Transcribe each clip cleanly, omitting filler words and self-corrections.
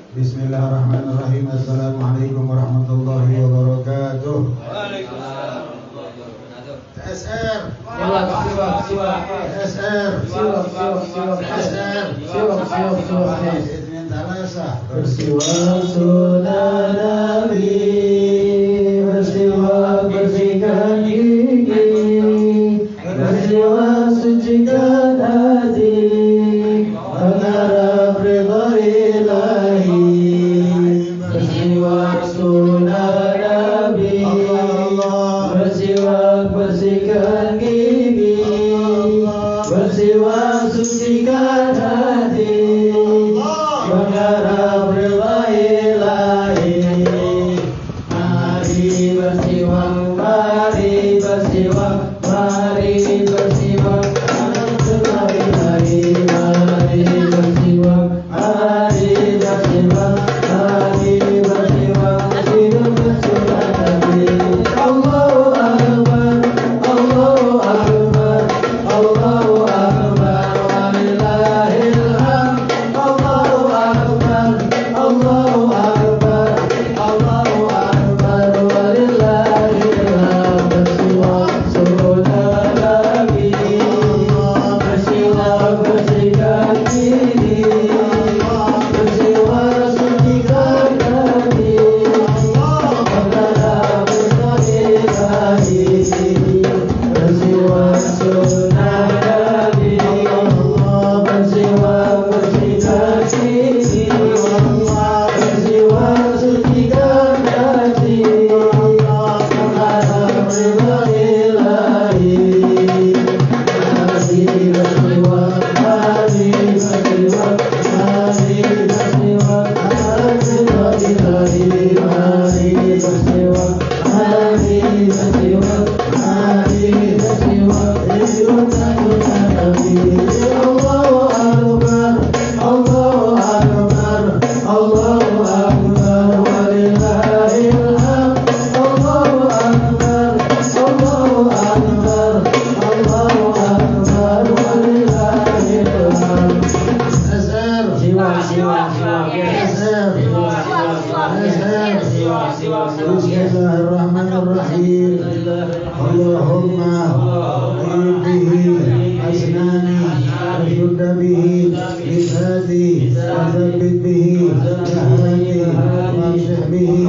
Bismillahirrahmanirrahim. Assalamualaikum warahmatullahi wabarakatuh. Waalaikumsalam. TSR. Bersiwak sunnah Nabi, bersiwak bersihkan gigi, bersiwak sucikan hati, mengharap ridha ilahi. Bersiwak sunnah Nabi, bersiwak bersihkan gigi, bersiwak sucikan hati, mengharap ridha ilahi. Mari bersiwak, mari bersiwak, mari bersiwak, mari bersiwak, mari bersiwak, mari bersiwak, hidup bersunnah Nabi. Allahu Akbar, Allahu Akbar, Allahu Akbar, walillahil hamd. Allahu Akbar, Allahu Akbar, Allahu Akbar, walillahil hamd. Bersiwak sunnah Nabi, bersiwak bersihkan diri, bersiwak sucikan hati, mengharap ridha ilahi. Bersiwak sunnah Nabi, bersiwak bersihkan diri, bersiwak sucikan hati, mengharap ridha ilahi. Mari bersiwak, mari bersiwak, mari bersiwak, mari ilahi. Mari bersiwak, mari bersiwak, mari bersiwak, hidup sunnah Nabi. Allahu Akbar, Allahu Akbar, Allahu Akbar, walillahil hamd. Allahu Akbar, Allahu Akbar, Allahu Akbar, walillahil hamd. Bismillahirrahmanirrahim. Allahumma bihi asnani asyudda bihi lisani wazabbit bihi jahani wamsih bihi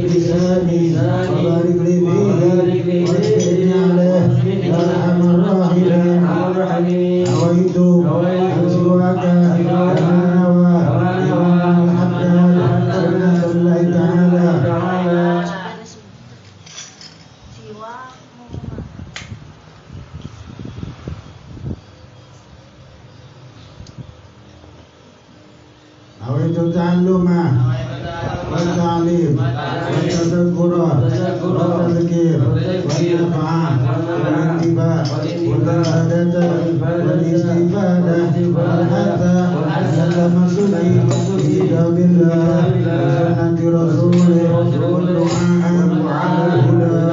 lisani wabarik li bihi wasbirni alaih ya arhamar rahimin. Awaitu aswaka anawa awaitu ta'alluma wa ta'lim wa tadhakkura wa tadhkir wa nafa'a wa intiba' wa hadata wa istifadah wa hatta al-masuki hijabillah wa sunnati rasulih kullu a'am wa 'ala al-huda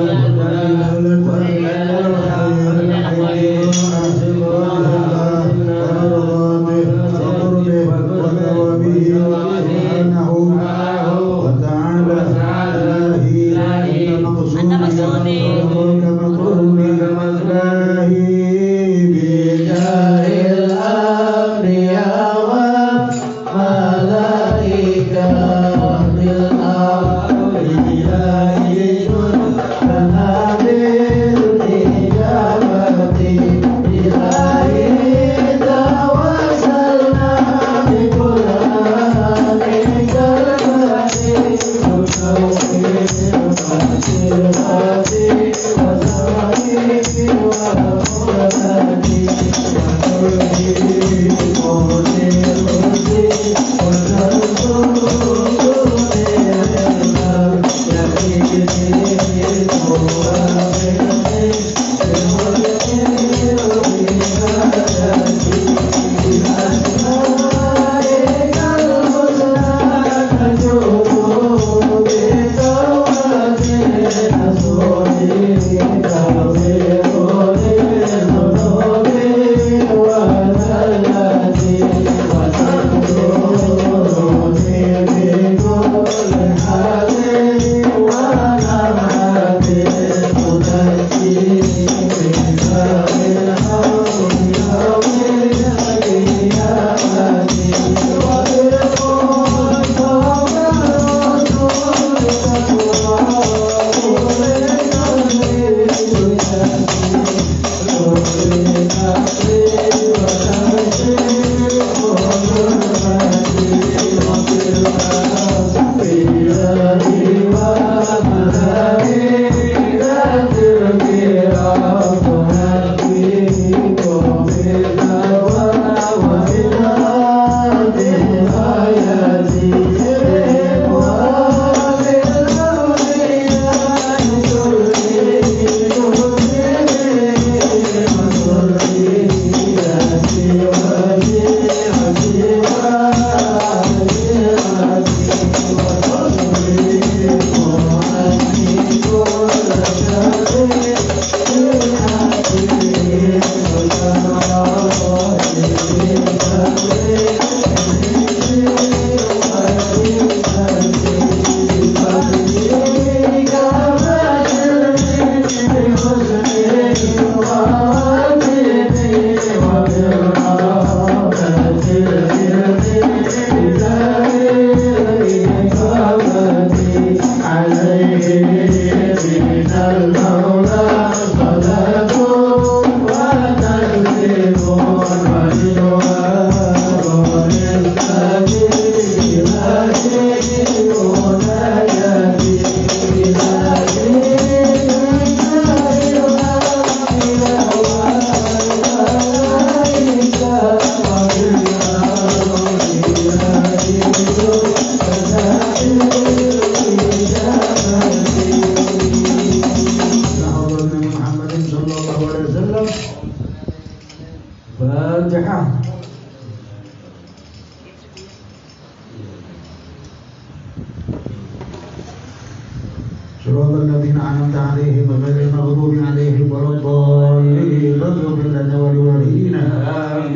صراط الذين أنعمت عليهم غير المغضوب عليهم ولا الضالين اغفر لنا ولوالدينا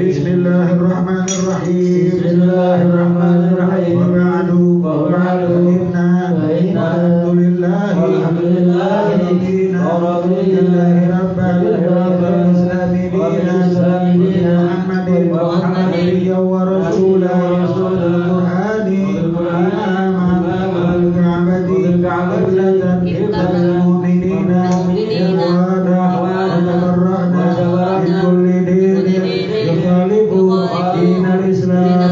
بسم الله الرحمن الرحيم بسم الله الرحمن الرحيم وبعد فإنا والحمد لله رب العالمين محمد نبيا ورسولا القرآن إماما بالكعبة قبلة المؤمنين وتبرأنا من كل دين يخالف دين الإسلام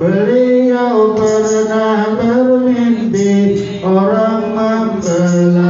Beliau pernah bermimpi orang mempelai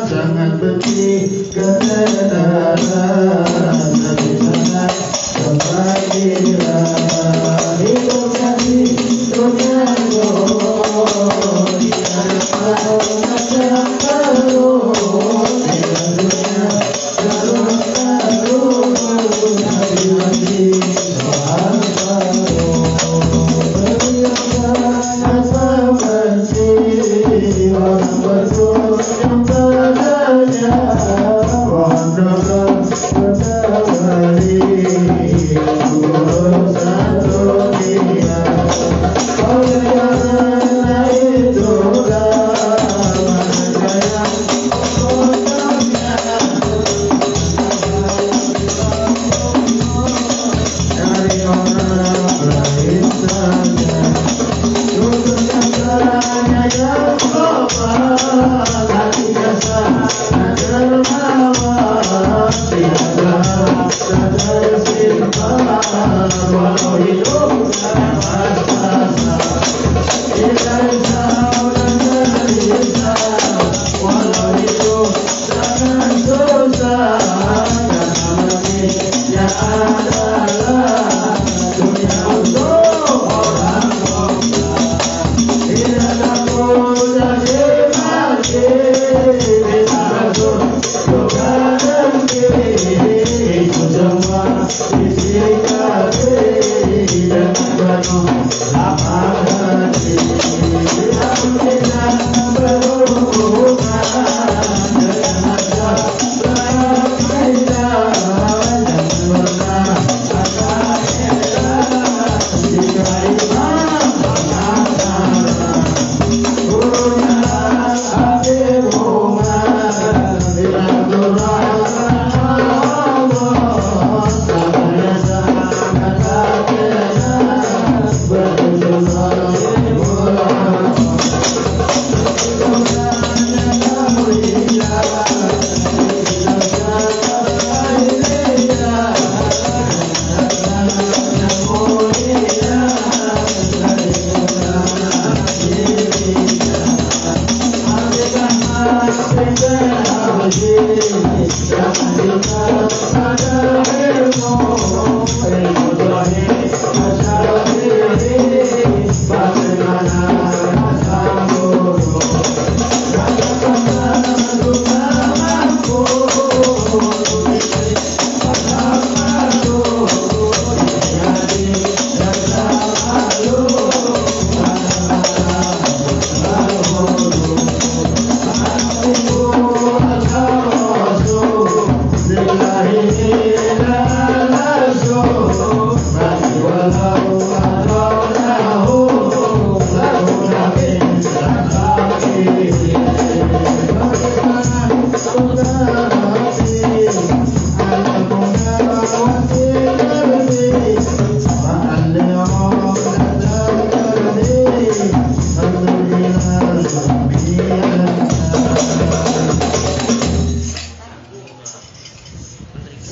sangat benci ketenaran tapi sangat kebahagiaan hidup jadi dunia di dalam macam terus dunia terus lagi soal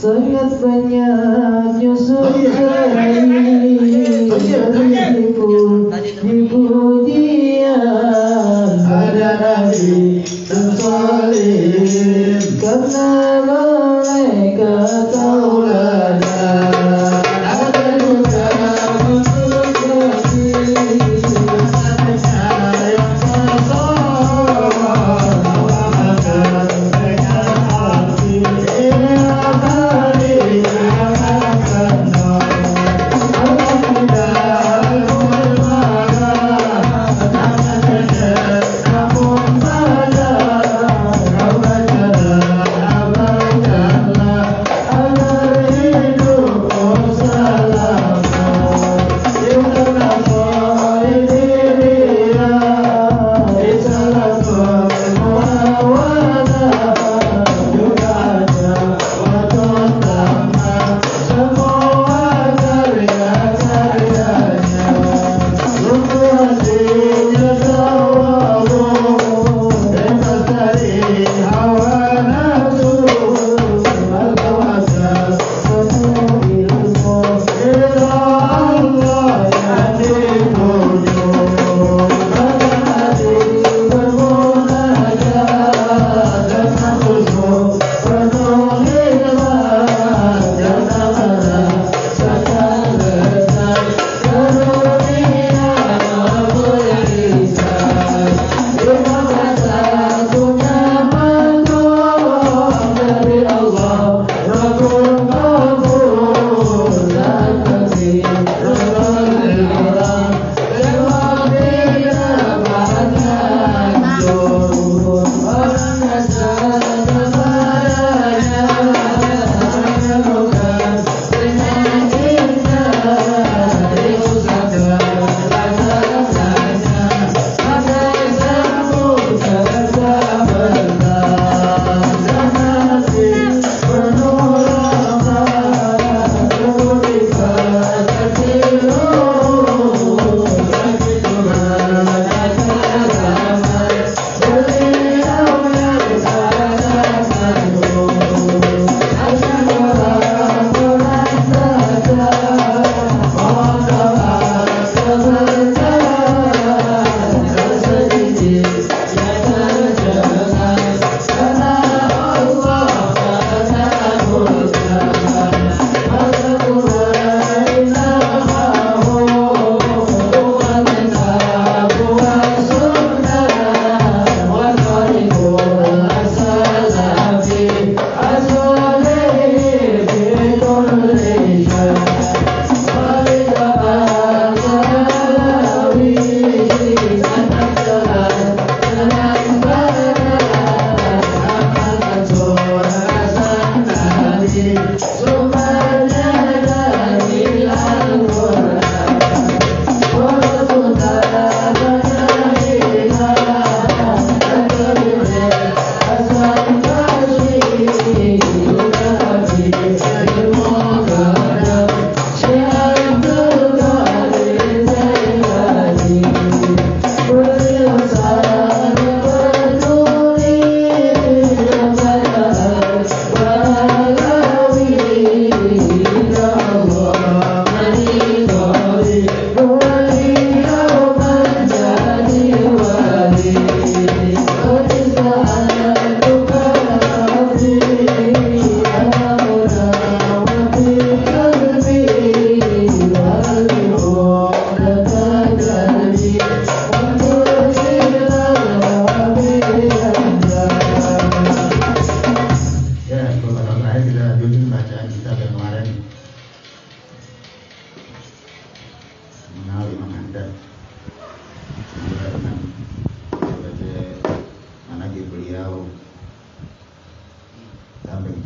sangat banyak Yusuf dipujian ada Nabi dan Salim karena mereka tauladan ada juga Yusuf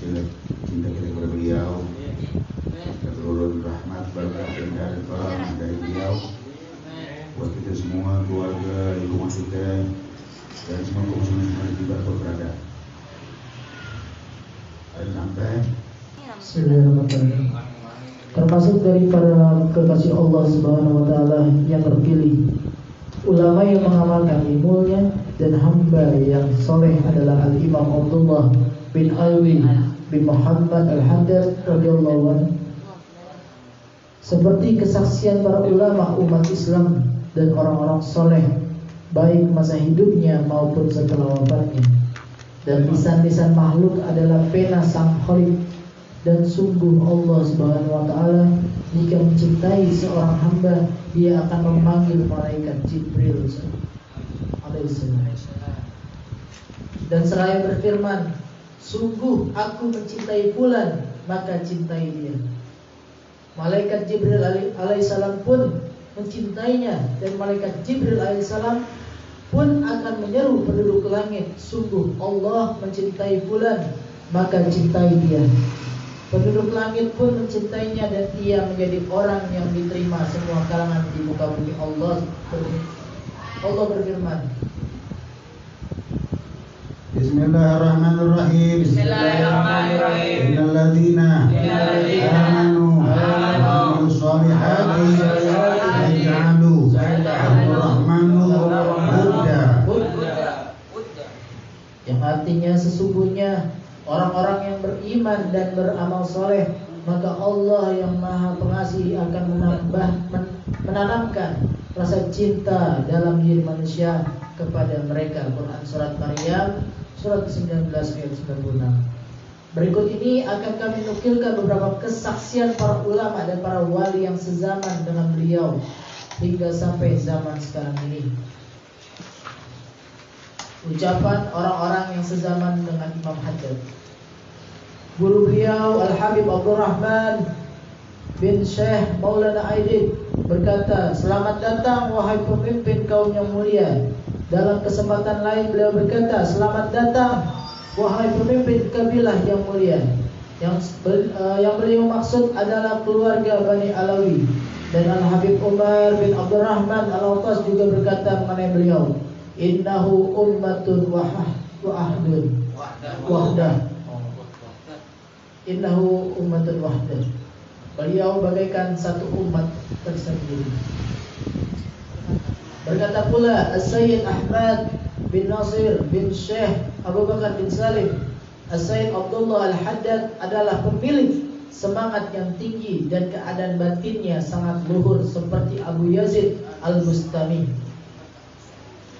cinta kita kepada beliau, turun rahmat berkah dan karunia dari beliau buat kita semua, keluarga, lingkungan kita dan semua kaum muslimin yang juga berada. Ada sampai. Bismillahirrahmanirrahim. Termasuk dari para kekasih Allah Subhanahu wa taala yang terpilih, ulama yang mengamalkan ilmunya dan hamba yang soleh adalah Al-Imam Abdullah bin Alwi bin Muhammad Al-Haddad radhiyallahu anhu. Seperti kesaksian para ulama umat Islam dan orang-orang soleh baik masa hidupnya maupun setelah wafatnya. Dan lisan-lisan makhluk adalah pena sang Khalik. Dan sungguh Allah Subhanahu wa taala jika mencintai seorang hamba, dia akan memanggil malaikat Jibril alaihissalam. Dan seraya berfirman, sungguh aku mencintai fulan, maka cintai dia. Malaikat Jibril alaihissalam pun mencintainya, dan malaikat Jibril alaihissalam pun akan menyeru penduduk langit, sungguh Allah mencintai fulan, maka cintai dia. Penduduk langit pun mencintainya dan ia menjadi orang yang diterima semua kalangan di muka bumi Allah. Allah berfirman, Bismillahirrahmanirrahim. Bismillahirrahmanirrahim. Innal ladzina amanu wa amilus solihati yaj'alu ar-rahmanu wudda. Yang artinya sesungguhnya orang-orang yang beriman dan beramal soleh, maka Allah yang Maha Pengasih akan menanamkan rasa cinta dalam diri manusia kepada mereka. Quran Surat Maryam Surat 19 ayat 96. Berikut ini akan kami nukilkan beberapa kesaksian para ulama dan para wali yang sezaman dengan beliau hingga sampai zaman sekarang ini. Ucapan orang-orang yang sezaman dengan Imam Haddad. Guru beliau Al-Habib Abdurrahman bin Syekh Maulana Aidid berkata, selamat datang wahai pemimpin kaum yang mulia. Dalam kesempatan lain beliau berkata, selamat datang wahai pemimpin kabilah yang mulia. Yang beliau maksud adalah keluarga Bani Alawi. Dan Al-Habib Umar bin Abdurrahman Al-Autas juga berkata mengenai beliau, innahu ummatun wahdah. Innahu ummatun wahdah. Beliau bagaikan satu umat tersendiri. Berkata pula As-Sayyid Ahmad bin Nasir bin Syekh Abu Bakar bin Salim, As-Sayyid Abdullah Al-Haddad adalah pemilik semangat yang tinggi dan keadaan batinnya sangat luhur seperti Abu Yazid Al-Bustami.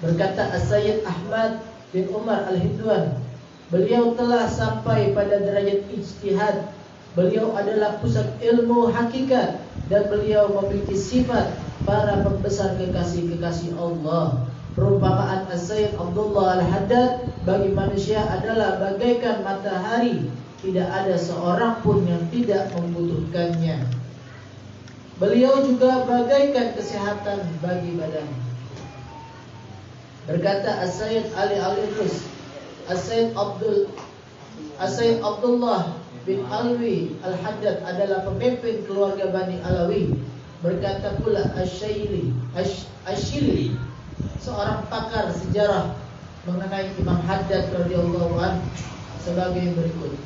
Berkata As-Sayyid Ahmad bin Umar Al-Hindwan, beliau telah sampai pada derajat ijtihad. Beliau adalah pusat ilmu hakikat dan beliau memiliki sifat para pembesar kekasih-kekasih Allah. Perumpamaan As-Sayyid Abdullah Al-Haddad bagi manusia adalah bagaikan matahari, tidak ada seorang pun yang tidak membutuhkannya. Beliau juga bagaikan kesehatan bagi badan. Berkata As-Sayyid Ali Al-Idrus, As-Sayyid Abdullah bin Alwi Al-Haddad adalah pemimpin keluarga Bani Alawi. Berkata pula Ash-Shili, seorang pakar sejarah mengenai Imam Haddad radhiyallahu anhu sebagai berikut.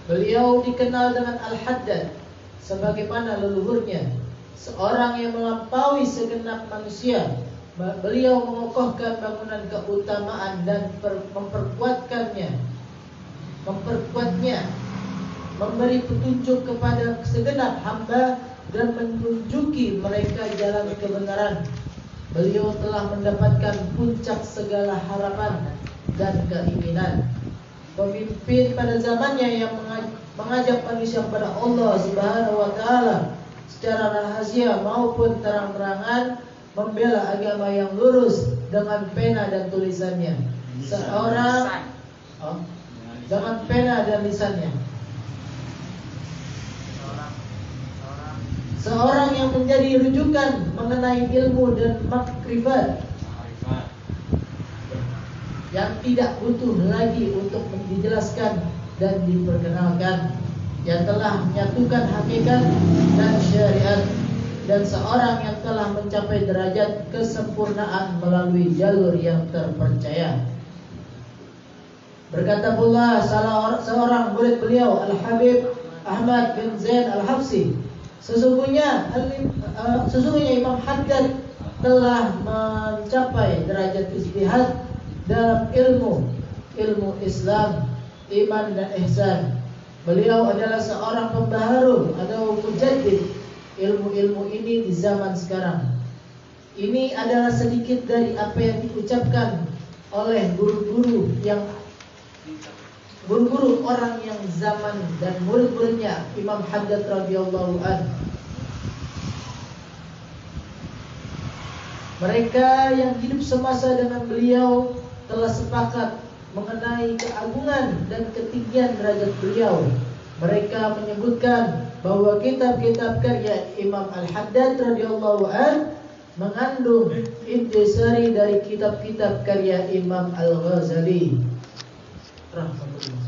Beliau dikenal dengan Al-Haddad sebagaimana leluhurnya, seorang yang melampaui segenap manusia. Beliau mengokohkan bangunan keutamaan dan memperkuatnya, memberi petunjuk kepada segenap hamba dan menunjuki mereka jalan kebenaran. Beliau telah mendapatkan puncak segala harapan dan keinginan. Pemimpin pada zamannya yang mengajak manusia kepada Allah Subhanahu wa taala secara rahasia maupun terang-terangan, membela agama yang lurus dengan pena dan tulisannya. Dengan pena dan lisannya. Seorang yang menjadi rujukan mengenai ilmu dan makrifat. yang tidak butuh lagi untuk dijelaskan dan diperkenalkan, yang telah menyatukan hakikat dan syariat, dan seorang yang telah mencapai derajat kesempurnaan melalui jalur yang terpercaya. Berkata pula seorang murid beliau, Al-Habib Ahmad bin Zain Al-Habsyi, sesungguhnya Imam Haddad telah mencapai derajat ijtihad dalam ilmu Islam, iman dan ihsan. Beliau adalah seorang pembaharu atau mujaddid ilmu-ilmu ini di zaman sekarang. Ini adalah sedikit dari apa yang diucapkan oleh guru-guru orang yang zaman dan murid-muridnya Imam Haddad radhiyallahu anhu. Mereka yang hidup semasa dengan beliau telah sepakat mengenai keagungan dan ketinggian derajat beliau. Mereka menyebutkan bahwa kitab-kitab karya Imam Al-Haddad radhiyallahu anhu mengandung intisari dari kitab-kitab karya Imam Al-Ghazali rahmatullah.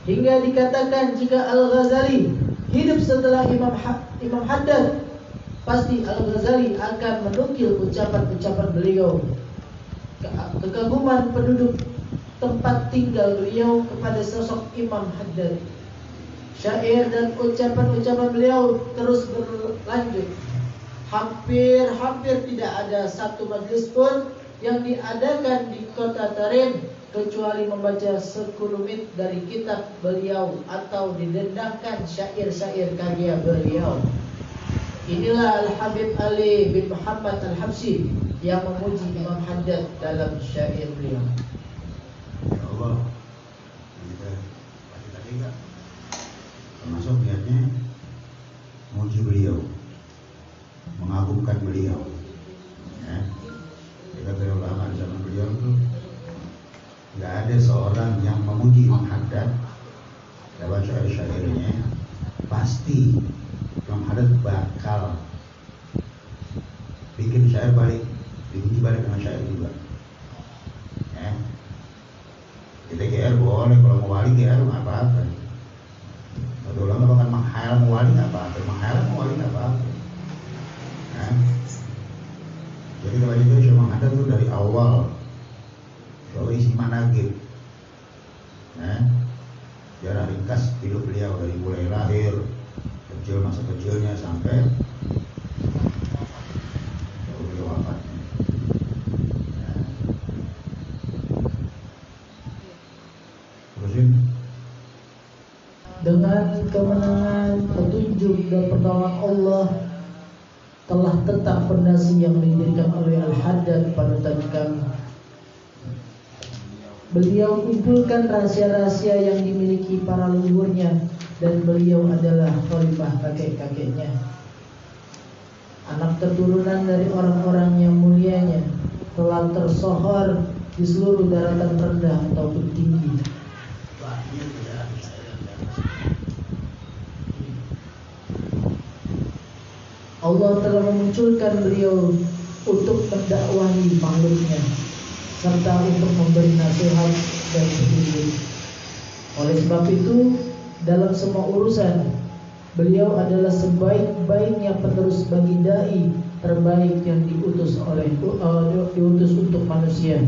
Hingga dikatakan jika Al-Ghazali hidup setelah Imam Haddad, pasti Al-Ghazali akan menukil ucapan-ucapan beliau. Kekaguman penduduk tempat tinggal beliau kepada sosok Imam Haddad. Syair dan ucapan-ucapan beliau terus berlanjut. Hampir tidak ada satu majlis pun yang diadakan di kota Tarim kecuali membaca sekelumit dari kitab beliau atau didendangkan syair-syair karya beliau. Inilah Al-Habib Ali bin Muhammad Al-Habsyi yang memuji Imam Haddad dalam syair beliau. Ya Allah, kita tadi enggak termasuk niatnya memuji beliau, mengagungkan beliau. Ya, kita dari ulama di zaman beliau itu nggak ada seorang yang memuji Imam Haddad lewat syair-syairnya, pasti Imam Haddad bakal bikin syair balik, dipuji balik dengan syair juga. Ya. Kita GR boleh, kalau mau wali GR nggak apa-apa. Satu ulama bahkan menghayal mau wali nggak apa-apa, menghayal mau wali nggak apa-apa. Ya. Jadi kalau itu Imam Haddad itu dari awal selalu isi manaqib. Ya. Sejarah ringkas hidup beliau dari mulai lahir, kecil, masa kecilnya sampai beliau wafatnya. Ya. Terusin. Dengan kemenangan, petunjuk dan pertolongan Allah telah tetap fondasi yang didirikan oleh Al-Haddad panutan kami. Beliau kumpulkan rahasia-rahasia yang dimiliki para leluhurnya, dan beliau adalah khalifah kakek-kakeknya, anak keturunan dari orang-orang yang mulianya, telah tersohor di seluruh daratan rendah ataupun tinggi. Allah telah memunculkan beliau untuk mendakwahi makhluknya, serta untuk memberi nasihat dan petunjuk. Oleh sebab itu, dalam semua urusan, beliau adalah sebaik-baiknya penerus bagi dai terbaik yang diutus untuk manusia.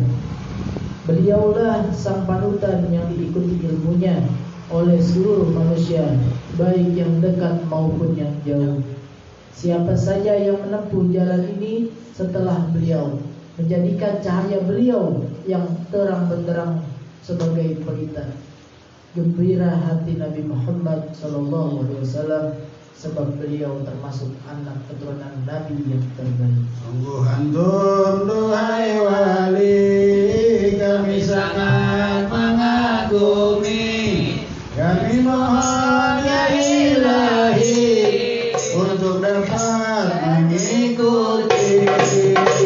Beliaulah sang panutan yang diikuti ilmunya oleh seluruh manusia, baik yang dekat maupun yang jauh. Siapa saja yang menempuh jalan ini setelah beliau, menjadikan cahaya beliau yang terang benderang sebagai pelita, gembira hati Nabi Muhammad SAW, sebab beliau termasuk anak keturunan Nabi yang terbaik. Sungguh antum duhai wali, kami sangat mengagumi. Kami mohon ya ilahi untuk dapat mengikuti.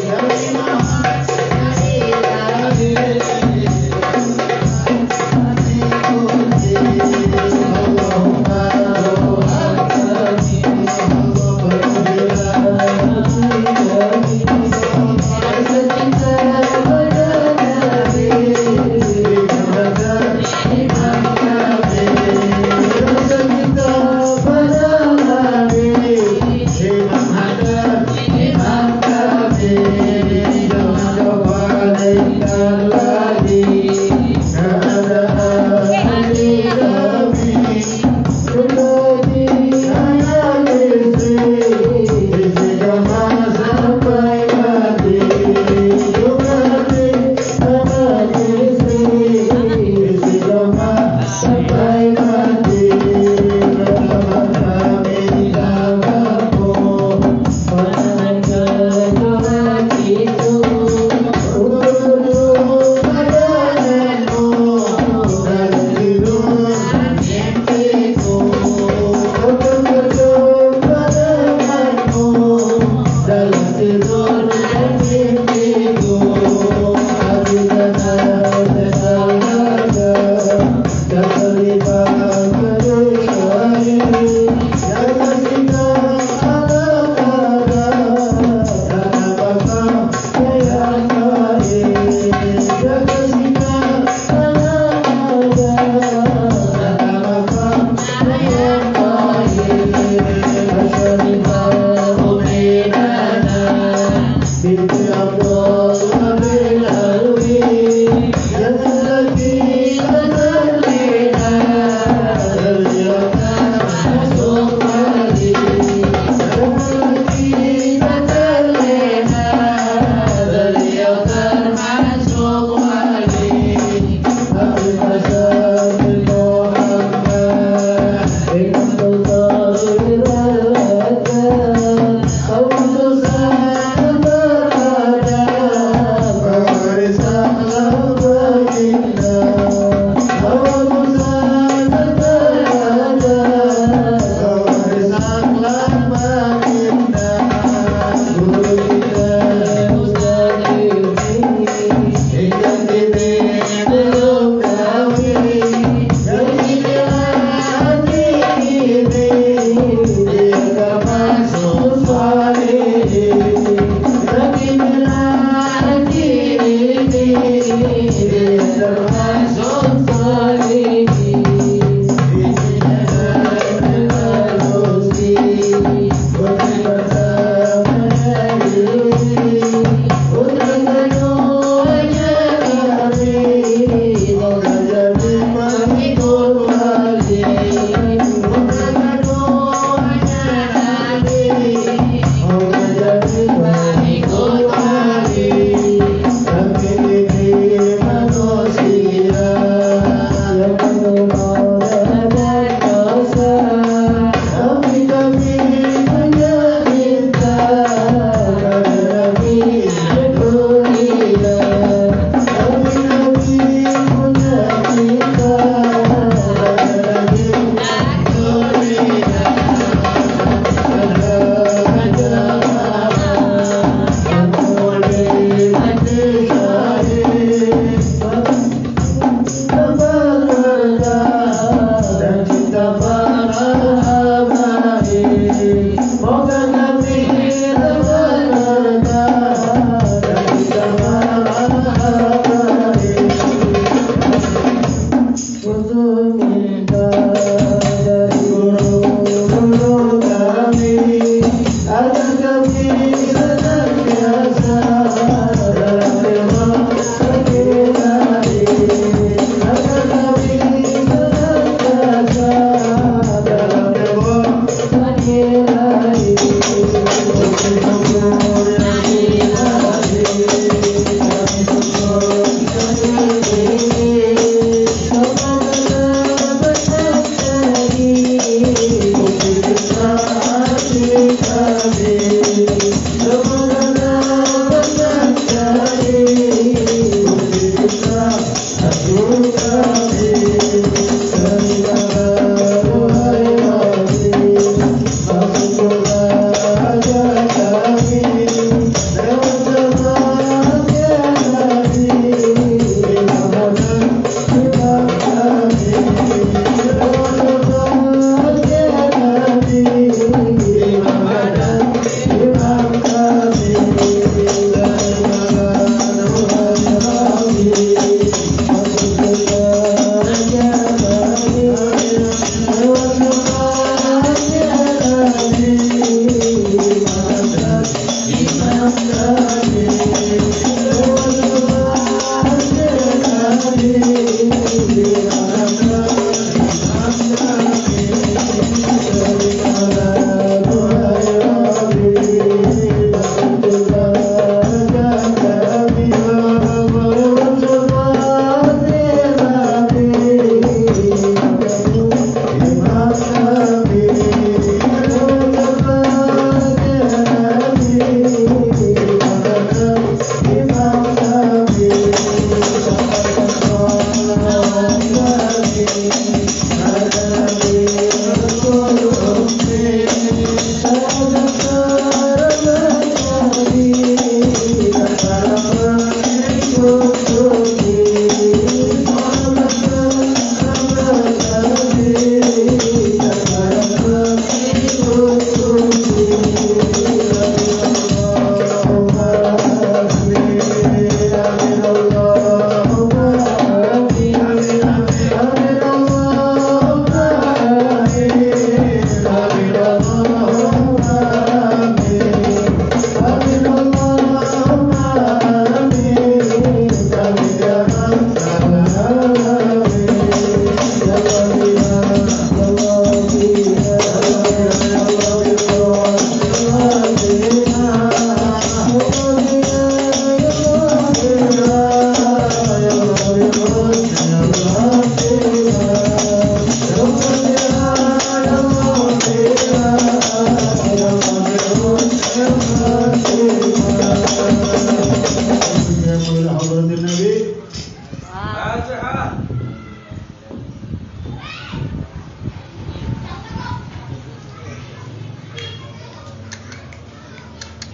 Kami mohon ya ilahi mengikuti.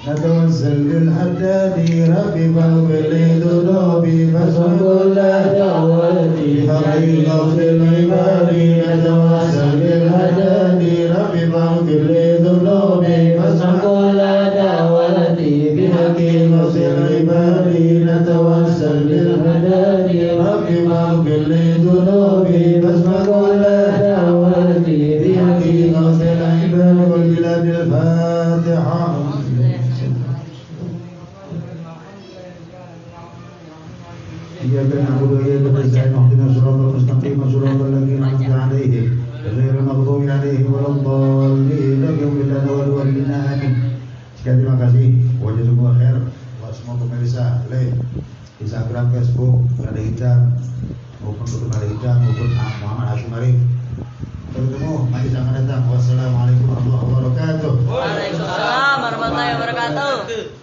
نتوسل بالحداد ربي فاغفر لي ذنوبي فاسمح كل دعوتي حقيق اغفر لعبادي نتوسل بالحداد ربي فاغفر لي ذنوبي فاسمح كل دعوتي بحقيق اغفر لعبادي نتوسل بالحداد ربي فاغفر لي ذنوبي فاسمح كل دعوتي بحقيق اغفر لعبادي والبلاد الفاتحه إياك نعبد وإياك نستعين اهدنا الصراط المستقيم صراط الذين أنعمت عليهم غير المغضوب عليهم ولا الضالين اغفر لنا ولوالدينا آمين. Sekian terima kasih. Wajazakumullah khair. Buat semua pemirsa live Instagram, Facebook, Nada Hitam maupun Tutup Nada Hitam maupun Muhammad Hashim Arif. Bertemu majlis akan datang. Wassalamualaikum warahmatullahi wabarakatuh. Waalaikumsalam warahmatullahi wabarakatuh.